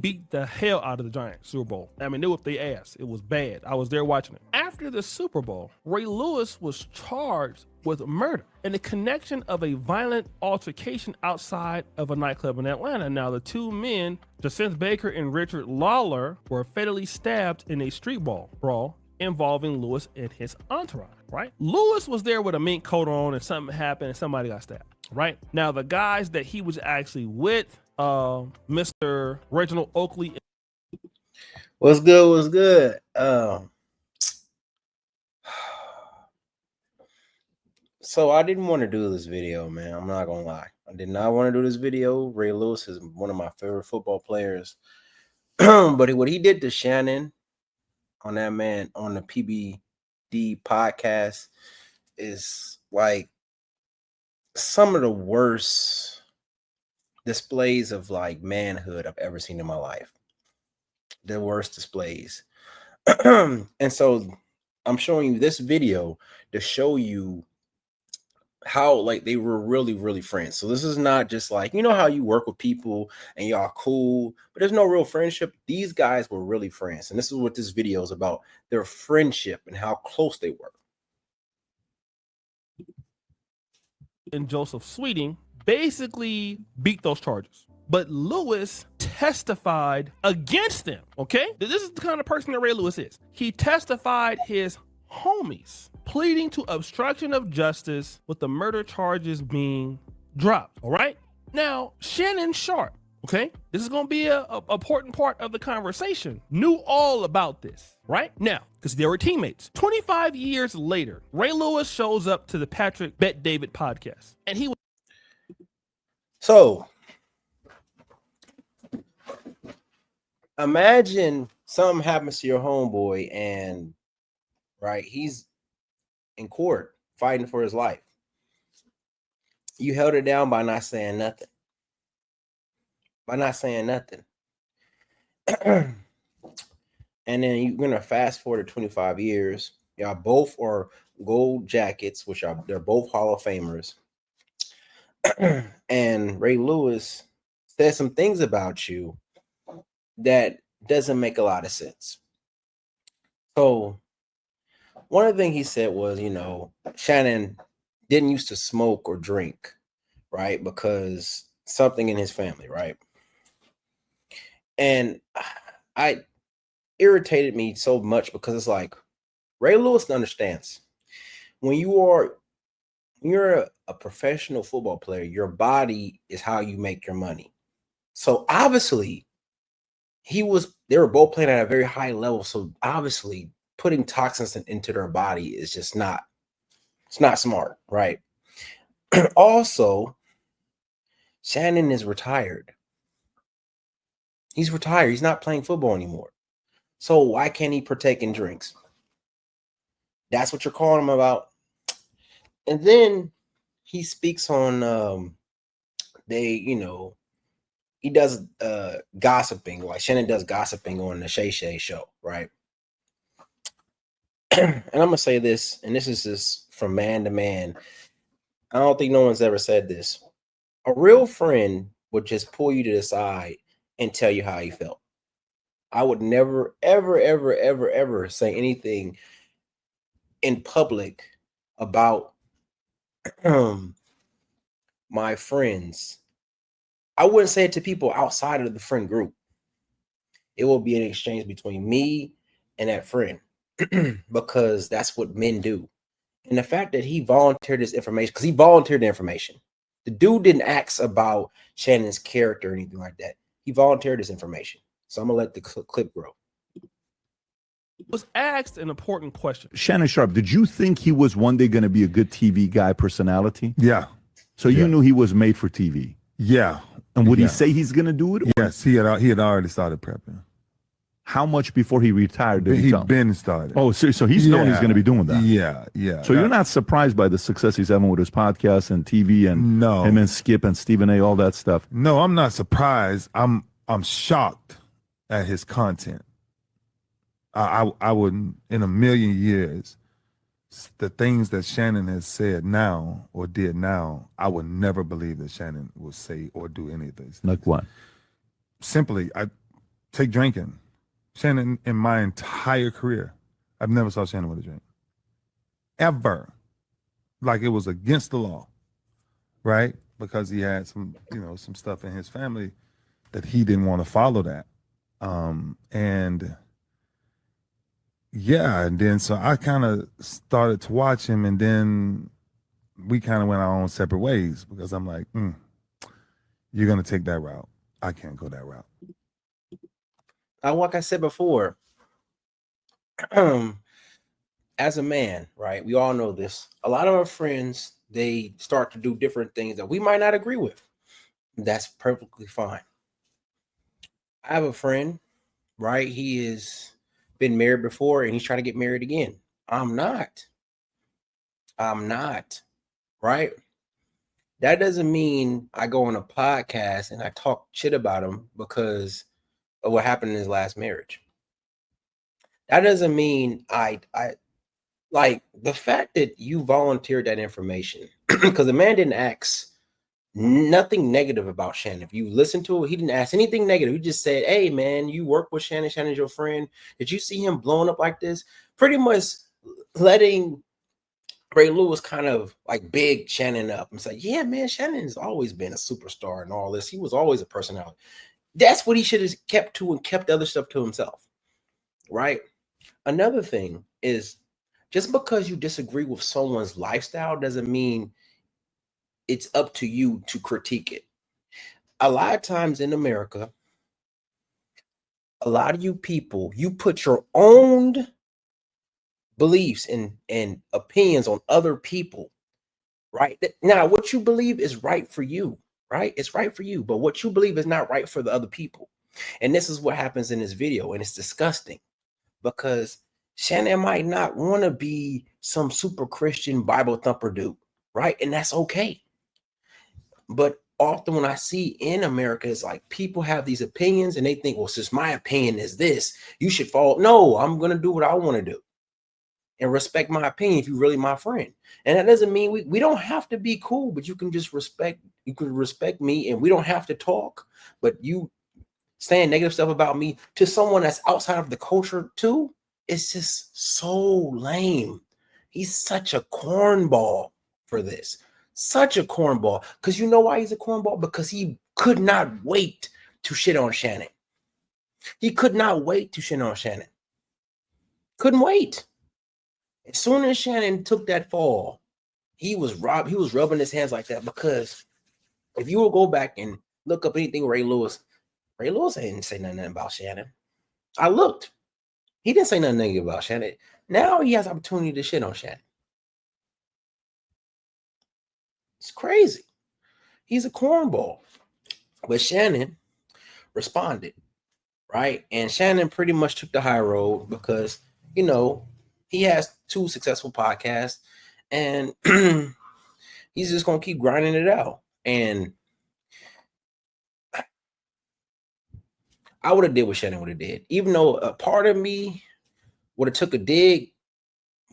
beat the hell out of the Giants Super Bowl. I mean, they whooped their ass. It was bad. I was there watching it. After the Super Bowl, Ray Lewis was charged with murder and the connection of a violent altercation outside of a nightclub in Atlanta. Now, the two men, Jacinth Baker and Richard Lawler, were fatally stabbed in a street brawl involving Lewis and his entourage, right? Lewis was there with a mink coat on and something happened and somebody got stabbed, right? Now, the guys that he was actually with, Mr. Reginald Oakley. What's good? What's good? So I didn't want to do this video, man. I'm not gonna lie. I did not want to do this video. Ray Lewis is one of my favorite football players. But what he did to Shannon on that man on the PBD podcast is like some of the worst displays of like manhood I've ever seen in my life. The worst displays. And so I'm showing you this video to show you how like they were really friends. So this is not just like, you know how you work with people and y'all cool, but there's no real friendship. These guys were really friends. And this is what this video is about, their friendship and how close they were. And Joseph Sweeting basically beat those charges. But Lewis testified against them, okay? This is the kind of person that Ray Lewis is. He testified his homies, pleading to obstruction of justice with the murder charges being dropped, all right? Now, Shannon Sharpe, okay? This is going to be an important part of the conversation. Knew all about this, right? Now, because they were teammates. 25 years later, Ray Lewis shows up to the Patrick Bet David podcast. And he was... So, imagine something happens to your homeboy and, right, he's in court fighting for his life. You held it down by not saying nothing. By not saying nothing. And then you're going to fast forward to 25 years. Y'all both are gold jackets, which are, they're both Hall of Famers. And Ray Lewis said some things about you that doesn't make a lot of sense. So one of the things he said was, you know, Shannon didn't used to smoke or drink, right? Because something in his family, right? And I irritated me so much because it's like Ray Lewis understands when you're a professional football player, your body is how you make your money. So obviously they were both playing at a very high level. So obviously putting toxins into their body is just it's not smart, right? Also, Shannon is retired. He's retired. He's not playing football anymore. So why can't he partake in drinks? That's what you're calling him about. And then he speaks on he does gossiping, like Shannon does gossiping on the Shay Shay show, right? And I'm gonna say this, and this is just from man to man. I don't think no one's ever said this. A real friend would just pull you to the side and tell you how he felt. I would never, ever say anything in public about my friends. I wouldn't say it to people outside of the friend group. It will be an exchange between me and that friend because that's what men do. And the fact that he volunteered this information, because he volunteered the information. The dude didn't ask about Shannon's character or anything like that. He volunteered this information. So I'm going to let the clip grow. Was asked an important question. Shannon Sharpe, did you think he was one day going to be a good TV guy personality? Yeah. So you knew he was made for TV? Yeah. And would he say he's going to do it? Yes, he had already started prepping. How much before he retired did he tell? Been started. Oh, so he's known he's going to be doing that. Yeah. So you're not surprised by the success he's having with his podcast and TV and him and Skip and Stephen A, all that stuff? No, I'm not surprised. I'm shocked at his content. I wouldn't, in a million years, the things that Shannon has said now or did now, I would never believe that Shannon would say or do any of this. Like what? Simply, take drinking. Shannon, in my entire career, I've never saw Shannon with a drink. Ever. Like it was against the law, right? Because he had some, some stuff in his family that he didn't want to follow that. And then so I kind of started to watch him, and then we kind of went our own separate ways because I'm like, you're going to take that route. I can't go that route. Like I said before, as a man, right? We all know this. A lot of our friends, they start to do different things that we might not agree with. That's perfectly fine. I have a friend, right? He has been married before and he's trying to get married again. I'm not, right? That doesn't mean I go on a podcast and I talk shit about him because of what happened in his last marriage. That doesn't mean I like the fact that you volunteered that information because the man didn't ask nothing negative about Shannon. If you listen to it, he didn't ask anything negative. He just said, hey, man, you work with Shannon. Shannon's your friend. Did you see him blowing up like this? Pretty much letting Ray Lewis kind of like big Shannon up and say, yeah, man, Shannon's always been a superstar and all this. He was always a personality. That's what he should have kept to and kept other stuff to himself, right? Another thing is just because you disagree with someone's lifestyle doesn't mean it's up to you to critique it. A lot of times in America, a lot of you people, you put your own beliefs and opinions on other people, right? Now, what you believe is right for you, right? It's right for you, but what you believe is not right for the other people. And this is what happens in this video, and it's disgusting because Shannon might not want to be some super Christian Bible thumper dude, right? And that's okay. But often when I see in America, it's like people have these opinions and they think, well, since my opinion is this, you should follow. No, I'm going to do what I want to do and respect my opinion if you're really my friend. And that doesn't mean we don't have to be cool, but you can just respect me and we don't have to talk. But you saying negative stuff about me to someone that's outside of the culture too, it's just so lame. He's such a cornball for this. Such a cornball. Because you know why he's a cornball? Because he could not wait to shit on Shannon. He could not wait to shit on Shannon. Couldn't wait. As soon as Shannon took that fall, he was rubbing his hands like that because if you will go back and look up anything Ray Lewis didn't say nothing about Shannon. I looked. He didn't say nothing negative about Shannon. Now he has opportunity to shit on Shannon. It's crazy. He's a cornball. But Shannon responded, right? And Shannon pretty much took the high road because, he has 2 successful podcasts and he's just going to keep grinding it out. And I would have did what Shannon would have did. Even though a part of me would have took a dig,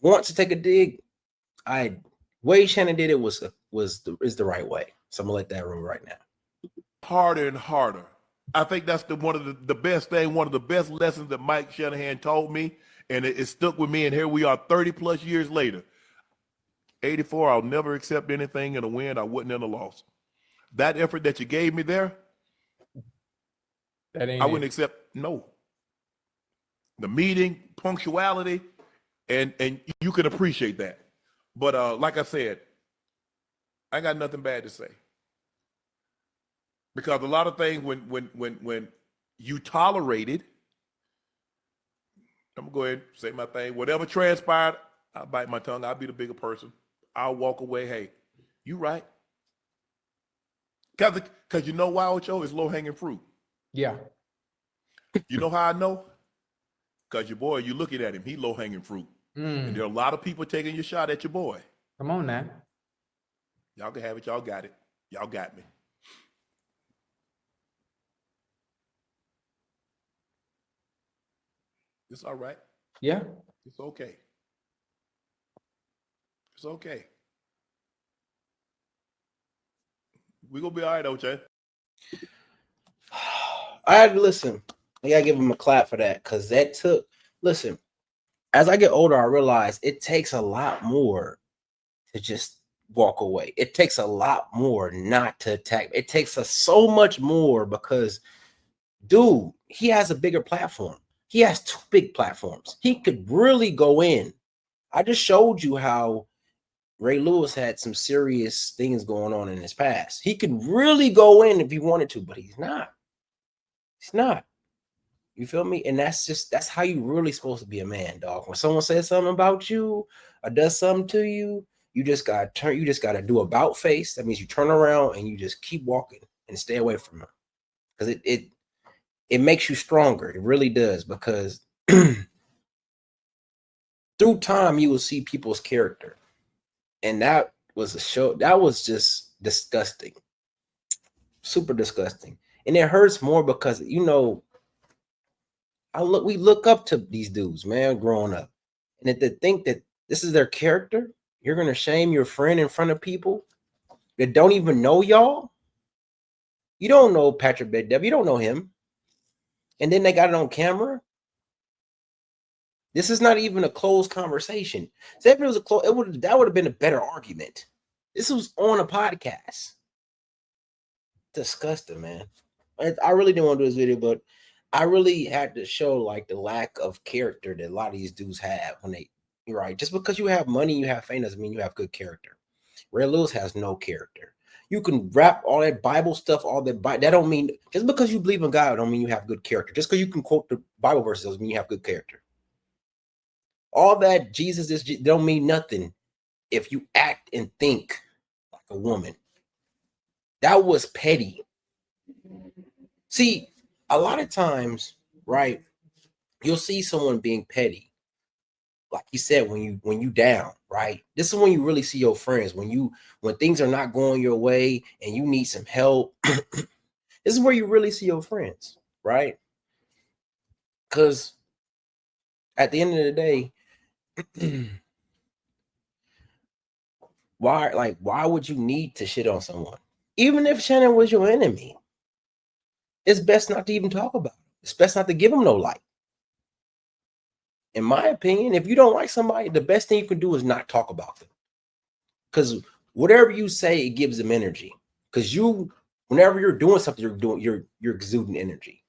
wants to take a dig, way Shannon did it is the right way. So I'm gonna let that roll right now. Harder and harder. I think that's one of the best thing, one of the best lessons that Mike Shanahan told me, and it stuck with me. And here we are 30 plus years later. 84, I'll never accept anything in a win I wouldn't in a loss. That effort that you gave me there, I wouldn't accept no. The meeting, punctuality, and you can appreciate that. But like I said, I got nothing bad to say. Because a lot of things when you tolerate it, I'm gonna go ahead and say my thing. Whatever transpired, I'll bite my tongue. I'll be the bigger person. I'll walk away. Hey, you right. Because you know why, Ocho? It's low-hanging fruit. Yeah. You know how I know? Because your boy, you looking at him, he low-hanging fruit. And there are a lot of people taking your shot at your boy. Come on now. Y'all can have it. Y'all got it. Y'all got me. It's all right. Yeah. It's okay. It's okay. We're going to be all right, OJ. I had to listen. I gotta give him a clap for that, because that took. Listen, as I get older, I realize it takes a lot more to just walk away. It takes a lot more not to attack. It takes us so much more because, dude, he has a bigger platform. He has 2 big platforms. He could really go in. I just showed you how Ray Lewis had some serious things going on in his past. He could really go in if he wanted to, but he's not. He's not. You feel me? And that's how you really supposed to be a man, dog. When someone says something about you or does something to you, you just gotta do about face. That means you turn around and you just keep walking and stay away from him. Because it makes you stronger. It really does. Because through time you will see people's character. And that was a show that was just disgusting. Super disgusting. And it hurts more because, you know, we look up to these dudes, man, growing up. And to think that this is their character, you're gonna shame your friend in front of people that don't even know y'all. You don't know Patrick Bet-David, you don't know him. And then they got it on camera. This is not even a closed conversation. So if it was a close, that would have been a better argument. This was on a podcast. Disgusting, man. I really didn't want to do this video, but I really had to show like the lack of character that a lot of these dudes have when you're right. Just because you have money, you have fame doesn't mean you have good character. Ray Lewis has no character. You can rap all that Bible stuff, that don't mean, just because you believe in God don't mean you have good character. Just because you can quote the Bible verses doesn't mean you have good character. All that Jesus is don't mean nothing if you act and think like a woman. That was petty. See, a lot of times, right, you'll see someone being petty. Like you said, when you down, right? This is when you really see your friends. When things are not going your way and you need some help, this is where you really see your friends, right? Because at the end of the day, why would you need to shit on someone? Even if Shannon was your enemy, it's best not to even talk about it. It's best not to give them no light. In my opinion, if you don't like somebody, the best thing you can do is not talk about them. Because whatever you say, it gives them energy. Because whenever you're doing something, you're exuding energy.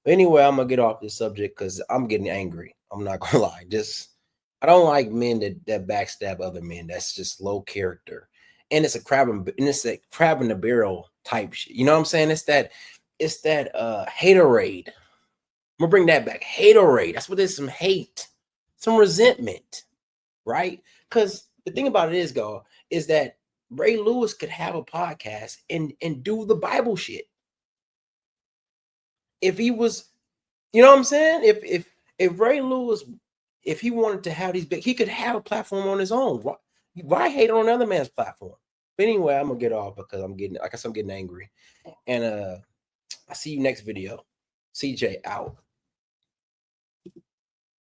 But anyway, I'm gonna get off this subject because I'm getting angry. I'm not gonna lie. I don't like men that backstab other men. That's just low character. And it's a crab in the barrel type shit. You know what I'm saying? It's that haterade. I'm gonna bring that back. Haterade. That's what it is. Some hate, some resentment, right? Because the thing about it is that Ray Lewis could have a podcast and do the Bible shit. If he was, you know what I'm saying? If Ray Lewis, if he wanted to have these big, he could have a platform on his own. Why hate on another man's platform? But anyway, I'm gonna get off because I'm getting angry. And I see you next video. CJ out.